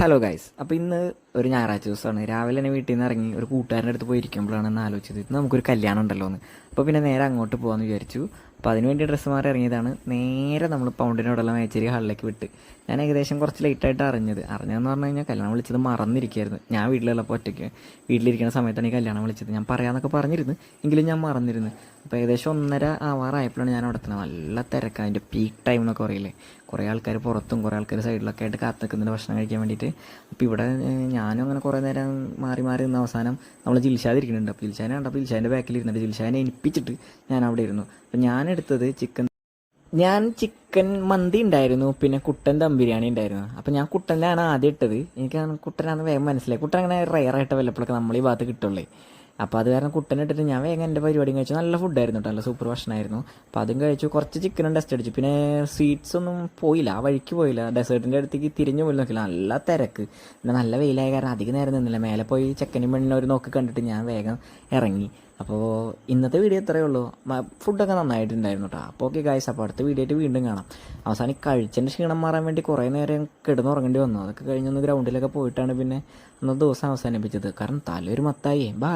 Hello guys, അപ്പോൾ ഇന്ന് ഒരു ഞായറാഴ്ച ദിവസമാണ്. രാവിലെ തന്നെ വീട്ടിൽ നിന്ന് ഇറങ്ങി ഒരു കൂട്ടുകാരൻ്റെ അടുത്ത് പോയിരിക്കുമ്പോഴാണ് എന്ന് ആലോചിച്ചത്, ഇന്ന് നമുക്കൊരു കല്യാണം ഉണ്ടല്ലോ എന്ന്. അപ്പോൾ പിന്നെ നേരെ അങ്ങോട്ട് പോകാമെന്ന് വിചാരിച്ചു. അപ്പോൾ അതിനുവേണ്ടി ഡ്രസ്സ് മാറി ഇറങ്ങിയതാണ്. നേരെ നമ്മൾ പൗണ്ടിനോടുള്ള മേച്ചേരി ഹാളിലേക്ക് വിട്ട്. ഞാൻ ഏകദേശം കുറച്ച് ലേറ്റായിട്ട് അറിഞ്ഞതെന്ന് പറഞ്ഞു കഴിഞ്ഞാൽ കല്യാണം വിളിച്ചത് മറന്നിരിക്കുകയായിരുന്നു. ഞാൻ വീട്ടിലുള്ളപ്പോൾ ഒറ്റയ്ക്ക് വീട്ടിലിരിക്കുന്ന സമയത്താണ് ഈ കല്യാണം വിളിച്ചത്. ഞാൻ പറയാമെന്നൊക്കെ പറഞ്ഞിരുന്നു, എങ്കിലും ഞാൻ മറന്നിരുന്നു. അപ്പോൾ ഏകദേശം 1:30 ആവാറായപ്പോഴാണ് ഞാൻ അവിടെ എത്തുന്നത്. നല്ല തിരക്ക്, അതിൻ്റെ പീക്ക് ടൈം എന്നൊക്കെ പറയില്ലേ. കുറേ ആൾക്കാർ പുറത്തും കുറേ ആൾക്കാർ സൈഡിലൊക്കെ ആയിട്ട് കാത്തു നിൽക്കുന്നുണ്ട് ഭക്ഷണം കഴിക്കാൻ വേണ്ടിയിട്ട്. അപ്പോൾ ഇവിടെ ഞാനും അങ്ങനെ കുറേ നേരം മാറി നിന്ന് അവസാനം നമ്മൾ ജിൽഷാദിരിക്കുന്നുണ്ട്. അപ്പോൾ ജിൽഷാനെ കണ്ടപ്പോൾ ജിൽഷാൻ്റെ ബാക്കിൽ ഇരുന്നിട്ട് ജിൽഷാനെ ഏൽപ്പിച്ചിട്ട് ഞാൻ അവിടെ ഇരുന്നു. അപ്പോൾ ഞാൻ എടുത്തത് ചിക്കൻ മന്തി ഉണ്ടായിരുന്നു, പിന്നെ കുട്ടൻ ദം ബിരിയാണി ഉണ്ടായിരുന്നു. അപ്പോൾ ഞാൻ കുട്ടനാണ് ആദ്യം ഇട്ടത്. എനിക്ക് കുട്ടനാണെന്ന് വേഗം മനസ്സിലായി. കുട്ടൻ അങ്ങനെ റയറായിട്ട് വല്ലപ്പോഴൊക്കെ നമ്മൾ ഈ ഭാഗത്ത് കിട്ടുള്ളേ. അപ്പോൾ അത് കാരണം കുട്ടൻ ഇട്ടിട്ട് ഞാൻ വേഗം എൻ്റെ പരിപാടിയും കഴിച്ചു. നല്ല ഫുഡായിരുന്നു കേട്ടോ, നല്ല സൂപ്പർ ഭക്ഷണമായിരുന്നു. അപ്പോൾ അതും കഴിച്ചു. കുറച്ച് ചിക്കനും ടെസ്റ്റ് അടിച്ചു. പിന്നെ സ്വീറ്റ്സ് ഒന്നും പോയില്ല, ആ വഴിക്ക് പോയില്ല. ഡെസേർട്ടിൻ്റെ അടുത്തേക്ക് തിരിഞ്ഞു പോലും നോക്കില്ല. നല്ല തിരക്ക്, പിന്നെ നല്ല വെയിലായ കാരണം അധികം നേരം നിന്നില്ല. മേലെ പോയി ചെക്കനും പെണ്ണിനും ഒരു നോക്കി കണ്ടിട്ട് ഞാൻ വേഗം ഇറങ്ങി. അപ്പോൾ ഇന്നത്തെ വീഡിയോ ഇത്രയേ ഉള്ളൂ. ഫുഡൊക്കെ നന്നായിട്ടുണ്ടായിരുന്നു കേട്ടോ. അപ്പോൾ ഓക്കെ ഗായ്സ്, അപ്പോൾ അടുത്ത വീഡിയോ ആയിട്ട് വീണ്ടും കാണാം. അവസാനം കഴിച്ചതിൻ്റെ ക്ഷീണം മാറാൻ വേണ്ടി കുറേ നേരം കിടന്നുറങ്ങേണ്ടി വന്നു. അതൊക്കെ കഴിഞ്ഞൊന്ന് ഗ്രൗണ്ടിലൊക്കെ പോയിട്ടാണ് പിന്നെ അന്നത്തെ ദിവസം അവസാനിപ്പിച്ചത്. കാരണം തലയൊരു മത്തായി. ബൈ.